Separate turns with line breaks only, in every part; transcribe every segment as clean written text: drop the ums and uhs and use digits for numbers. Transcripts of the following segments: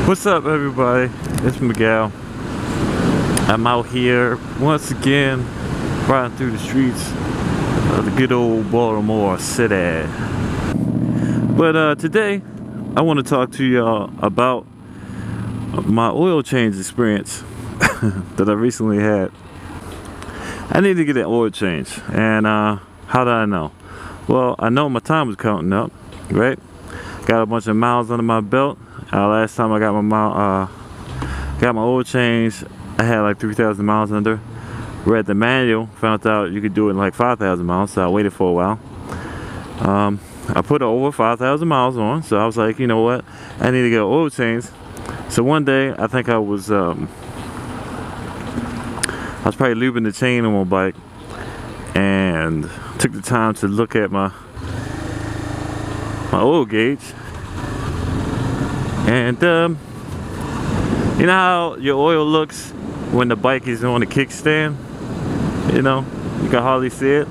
What's up, everybody? It's Miguel. I'm out here once again riding through the streets of the good old Baltimore city. But today I want to talk to y'all about my oil change experience that I recently had. I need to get an oil change, and how do I know? Well, I know my time was counting up, right? Got a bunch of miles under my belt. Last time I got my oil change, I had like 3,000 miles under. Read the manual, found out you could do it in like 5,000 miles, so I waited for a while. I put over 5,000 miles on, so I was like, you know what, I need to get an oil change. So one day, I think I was probably lubing the chain on my bike, and took the time to look at my oil gauge. And you know how your oil looks when the bike is on the kickstand? You know, you can hardly see it.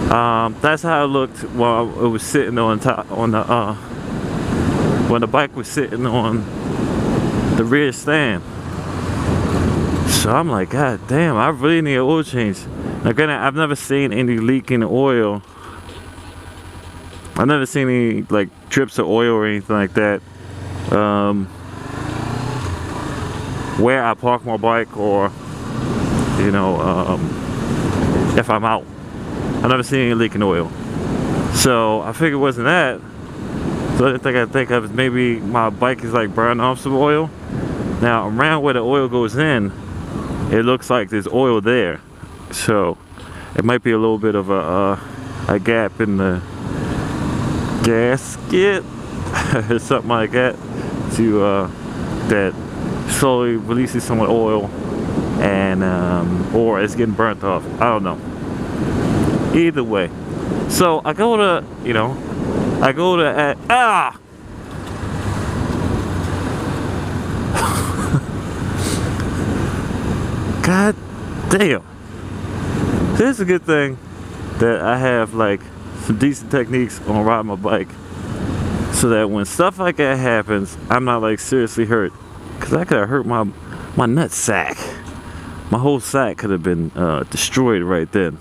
That's how it looked while it was sitting on top, on the when the bike was sitting on the rear stand. So I'm like, God damn, I really need an oil change. Now granted, I've never seen any leak in the oil. I've never seen any like drips of oil or anything like that. Where I park my bike, or you know, if I'm out, I've never seen any leak in oil. So I figured it wasn't that. So I think of maybe my bike is like burning off some oil. Now around where the oil goes in, it looks like there's oil there. So it might be a little bit of a gap in the gasket or something like that, to that slowly releases some oil, and or it's getting burnt off. I don't know. Either way, so I go to, you know, God damn. This is a good thing that I have like some decent techniques on riding my bike, so that when stuff like that happens, I'm not like seriously hurt. Cause I could have hurt my nut sack. My whole sack could have been destroyed right then.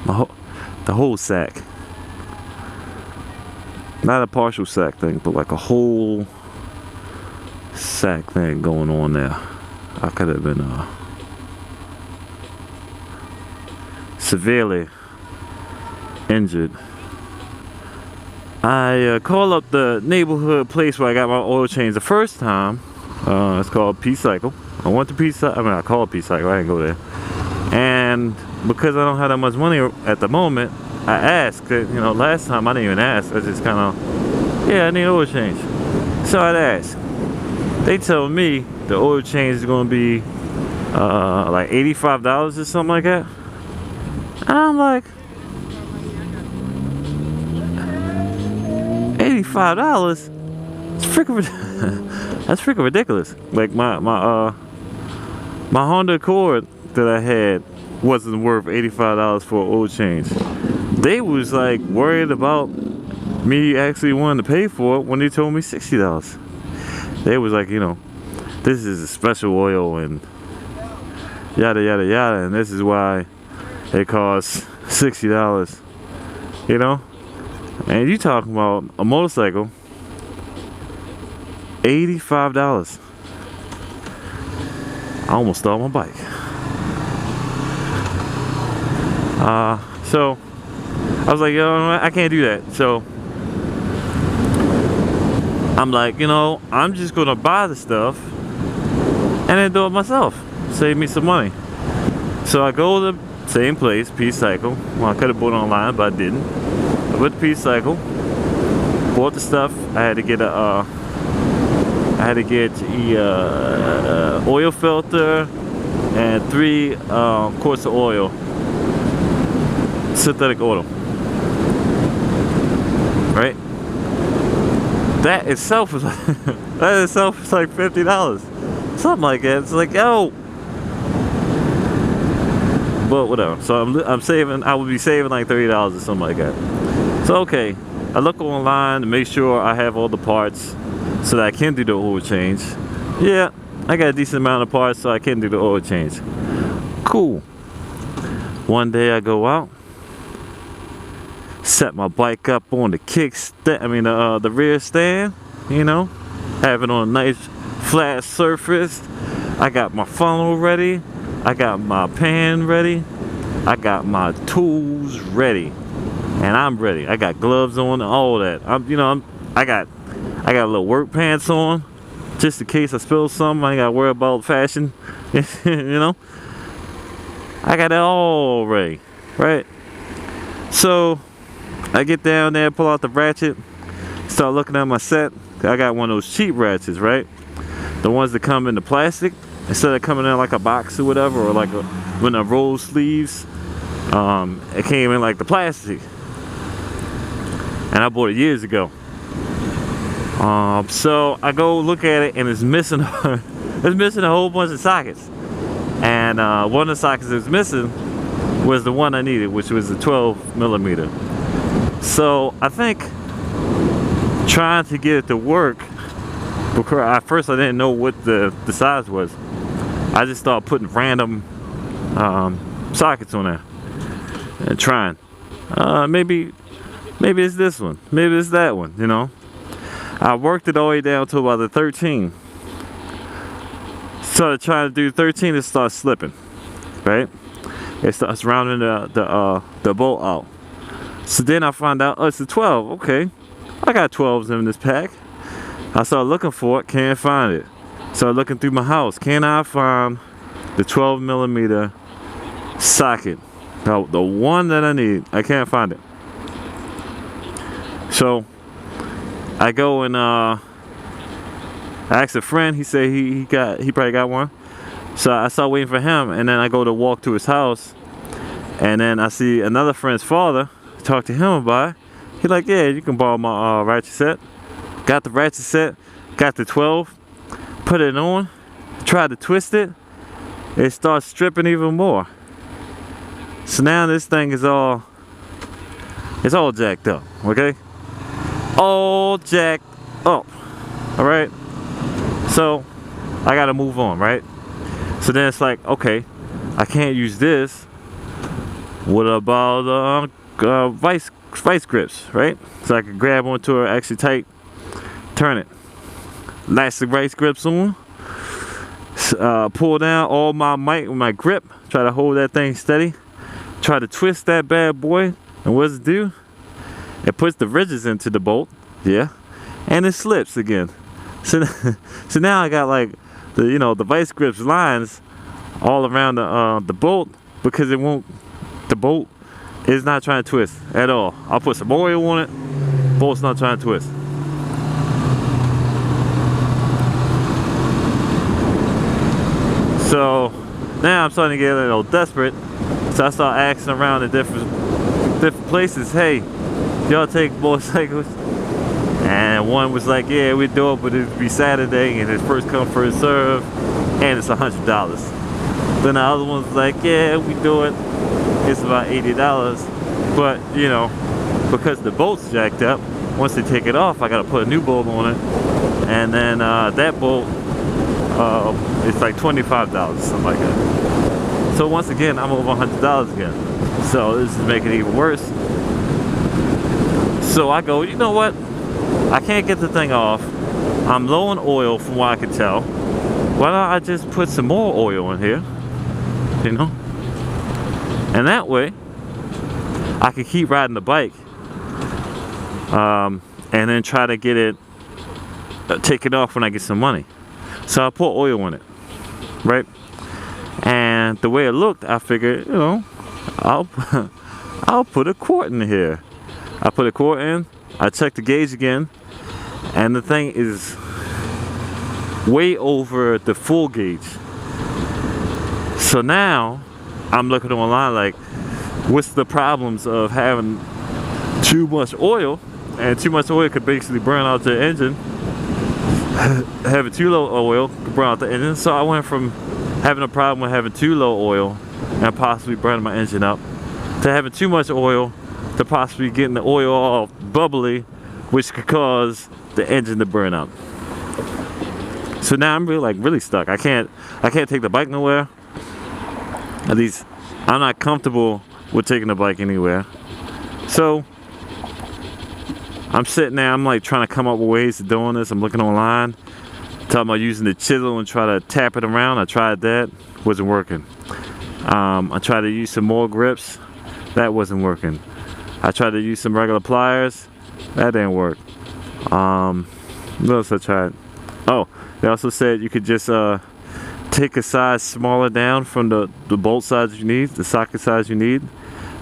The whole sack. Not a partial sack thing, but like a whole sack thing going on there. I could have been severely injured. I called up the neighborhood place where I got my oil change the first time. It's called P-Cycle. I went to P-Cycle. I mean, I called P-Cycle. I didn't go there. And because I don't have that much money at the moment, I asked. You know, last time I didn't even ask. I just kind of, yeah, I need an oil change. So I'd ask. They told me the oil change is going to be like $85 or something like that. And I'm like, $85? It's freaking that's freaking ridiculous. Like my Honda Accord that I had wasn't worth $85 for an oil change. They was like worried about me actually wanting to pay for it when they told me $60. They was like, you know, this is a special oil and yada yada yada, and this is why it costs $60. You know? And you talking about a motorcycle, $85. I almost stole my bike. So I was like, yo, I can't do that. So I'm like, you know, I'm just gonna buy the stuff and then do it myself. Save me some money. So I go to the same place, P-Cycle. Well, I could have bought it online, but I didn't. I went to P-Cycle, bought the stuff. I had to get a oil filter and 3 quarts of oil, synthetic oil. Right? That itself is like $50, something like that. It's like, yo. But whatever. So I'm saving. I would be saving like $30 or something like that. So okay, I look online to make sure I have all the parts. so that I can do the oil change. Yeah, I got a decent amount of parts so I can do the oil change. Cool. One day I go out, set my bike up on the the rear stand, you know, have it on a nice flat surface. I got my funnel ready, I got my pan ready, I got my tools ready, and I'm ready. I got gloves on and all that. I got a little work pants on, just in case I spill something. I ain't gotta worry about fashion, you know. I got it all ready, right? So I get down there, pull out the ratchet, start looking at my set. I got one of those cheap ratchets, right? The ones that come in the plastic instead of coming in like a box or whatever, or like when I roll sleeves. It came in like the plastic, and I bought it years ago. So I go look at it, and it's missing it's missing a whole bunch of sockets, and one of the sockets that was missing was the one I needed, which was the 12mm. So I think trying to get it to work, because at first I didn't know what the size was. I just started putting random sockets on there and trying. Maybe it's this one, maybe it's that one, you know. I worked it all the way down to about the 13. Started trying to do 13, it starts slipping, right? It starts rounding the bolt out. So then I find out, oh, it's a 12. Okay, I got 12s in this pack. I started looking for it, can't find it. Started looking through my house, can I find the 12mm socket? Now, the one that I need, I can't find it. So I go and I asked a friend. He said he probably got one. So I started waiting for him, and then I go to walk to his house, and then I see another friend's father. Talk to him about it. He's like, yeah, you can borrow my ratchet set. Got the ratchet set, got the 12, put it on, tried to twist it. It starts stripping even more. So now this thing is all jacked up, okay? All jacked up, all right? So I gotta move on, right? So then it's like, okay, I can't use this. What about vice grips, right? So I can grab onto it, actually tight, turn it. Latch the vice grips on, pull down all my might with my grip, try to hold that thing steady, try to twist that bad boy, and what does it do? It puts the ridges into the bolt, yeah, and it slips again. So now I got like the vice grips lines all around the bolt, because the bolt is not trying to twist at all. I'll put some oil on it, bolt's not trying to twist. So now I'm starting to get a little desperate. So I start asking around in different places, hey, y'all take motorcycles? And one was like, yeah, we do it, but it'd be Saturday, and it's first come, first serve, and it's $100. Then the other one's like, yeah, we do it, it's about $80. But, you know, because the bolt's jacked up, once they take it off, I gotta put a new bolt on it. And then that bolt, it's like $25, something like that. So once again, I'm over $100 again. So this is making it even worse. So I go, you know what? I can't get the thing off. I'm low on oil from what I can tell. Why don't I just put some more oil in here? You know? And that way, I can keep riding the bike. And then try to get it, take it off when I get some money. So I pour oil on it, right? And the way it looked, I figured, you know, I'll put a quart in here. I put a quart in, I checked the gauge again, and the thing is way over the full gauge. So now I'm looking online like, what's the problems of having too much oil? And too much oil could basically burn out the engine. Having too low oil could burn out the engine. So I went from having a problem with having too low oil and possibly burning my engine up, to having too much oil to possibly getting the oil all bubbly, which could cause the engine to burn out. So now I'm really stuck. I can't take the bike nowhere. At least I'm not comfortable with taking the bike anywhere. So I'm sitting there, I'm like trying to come up with ways of doing this. I'm looking online, talking about using the chisel and try to tap it around. I tried that, wasn't working. I tried to use some more grips, that wasn't working. I tried to use some regular pliers, that didn't work. What else I tried? Oh, they also said you could just take a size smaller down from the bolt size you need, the socket size you need,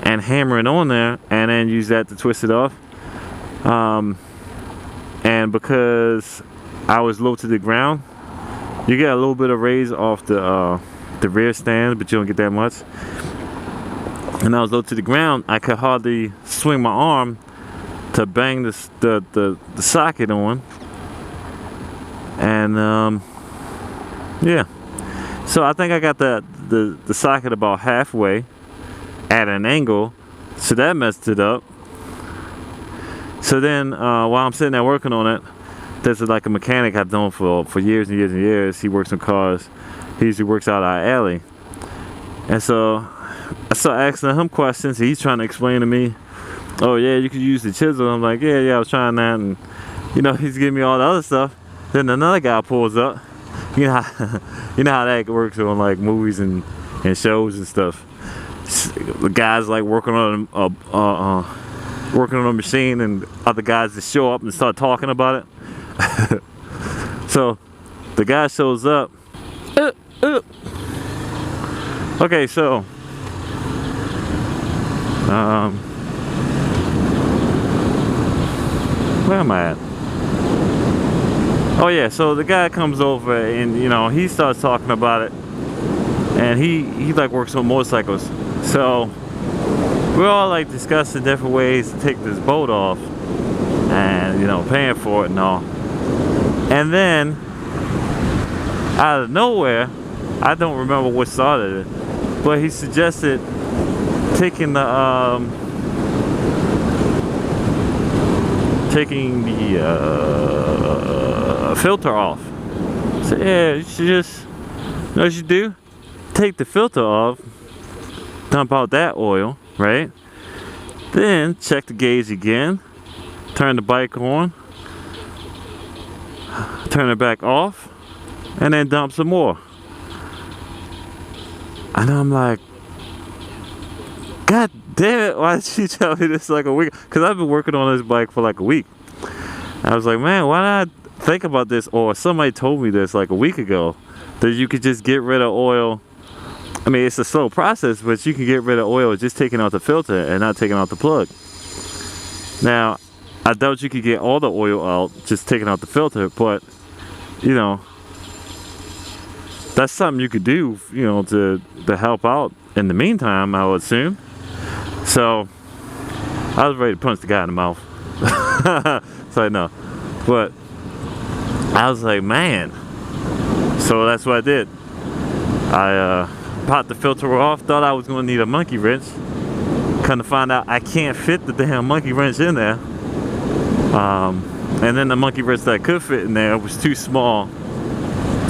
and hammer it on there, and then use that to twist it off. And because I was low to the ground, you get a little bit of raise off the rear stand, but you don't get that much. And I was low to the ground, I could hardly swing my arm to bang the socket on. And yeah, so I think I got the socket about halfway at an angle, so that messed it up. So then while I'm sitting there working on it, there's like a mechanic I've known for years and years and years. He works on cars. He usually works out our alley. And so I started asking him questions. He's trying to explain to me, oh yeah, you could use the chisel. I'm like, yeah, I was trying that. And you know, he's giving me all the other stuff. Then another guy pulls up. You know how that works on like movies and shows and stuff. The guys like working on a machine, and other guys just show up and start talking about it. So the guy shows up. Okay, so where am I at? Oh yeah, so the guy comes over and you know, he starts talking about it, and he like works on motorcycles. So we're all like discussing different ways to take this bolt off, and you know, paying for it and all. And then out of nowhere, I don't remember what started it, but he suggested taking the filter off. So yeah, you should just, you know what you do? Take the filter off, dump out that oil, right? Then check the gauge again, turn the bike on, turn it back off, and then dump some more. And I'm like, God damn it, why did you tell me this like a week? Because I've been working on this bike for like a week. I was like, man, why did I think about this? Or somebody told me this like a week ago, that you could just get rid of oil. I mean, it's a slow process, but you can get rid of oil just taking out the filter and not taking out the plug. Now, I doubt you could get all the oil out just taking out the filter, but you know, that's something you could do, you know, to help out in the meantime, I would assume. So I was ready to punch the guy in the mouth. So I know, but I was like, man. So that's what I did. I popped the filter off, thought I was going to need a monkey wrench. Come to find out I can't fit the damn monkey wrench in there. And then the monkey wrench that I could fit in there was too small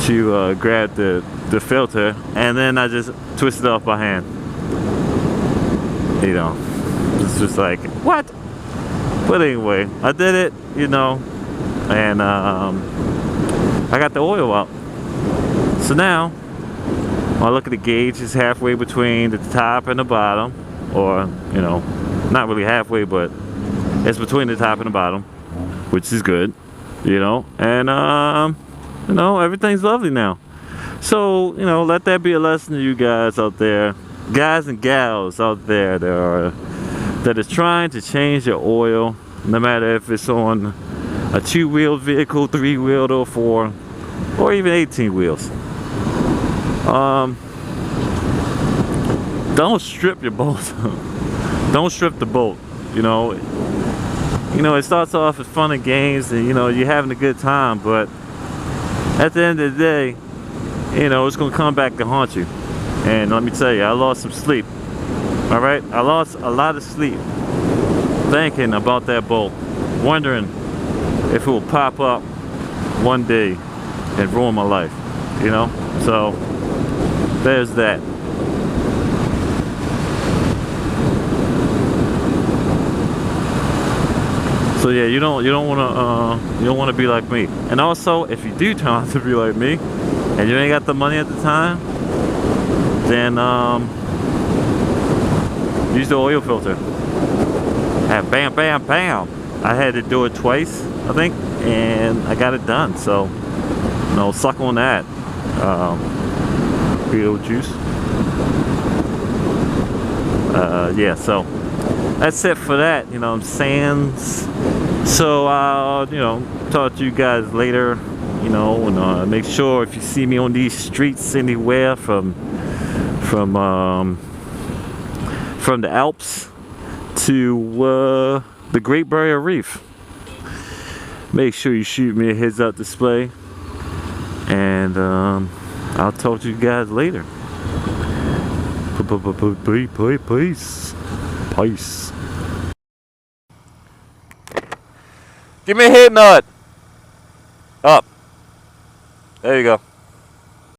to grab the filter, and then I just twisted it off by hand. You know, it's just like, what? But anyway, I did it, you know, and I got the oil out. So now, when I look at the gauge, it's halfway between the top and the bottom, or, you know, not really halfway, but it's between the top and the bottom, which is good, you know, and you know, everything's lovely now. So, you know, let that be a lesson to you guys out there, guys and gals out there that is trying to change your oil, no matter if it's on a 2-wheeled vehicle, 3-wheeled, or 4, or even 18 wheels. Don't strip your bolt. Don't strip the bolt. You know, it starts off as fun and games, and you know, you're having a good time, but at the end of the day, you know, it's gonna come back to haunt you. And let me tell you, I lost some sleep. All right, I lost a lot of sleep thinking about that bolt, wondering if it will pop up one day and ruin my life, you know. So there's that. So yeah, you don't want to be like me. And also, if you do turn out to be like me, and you ain't got the money at the time, then use the oil filter. And bam, bam, bam. I had to do it twice, I think, and I got it done. So, you know, suck on that. Beetlejuice. Yeah, so that's it for that, you know what I'm saying? So I'll, you know, talk to you guys later, you know, and make sure if you see me on these streets anywhere from the Alps to the Great Barrier Reef, make sure you shoot me a heads up display, and I'll talk to you guys later. Peace. Peace. Give me a head nod. Up. There you go.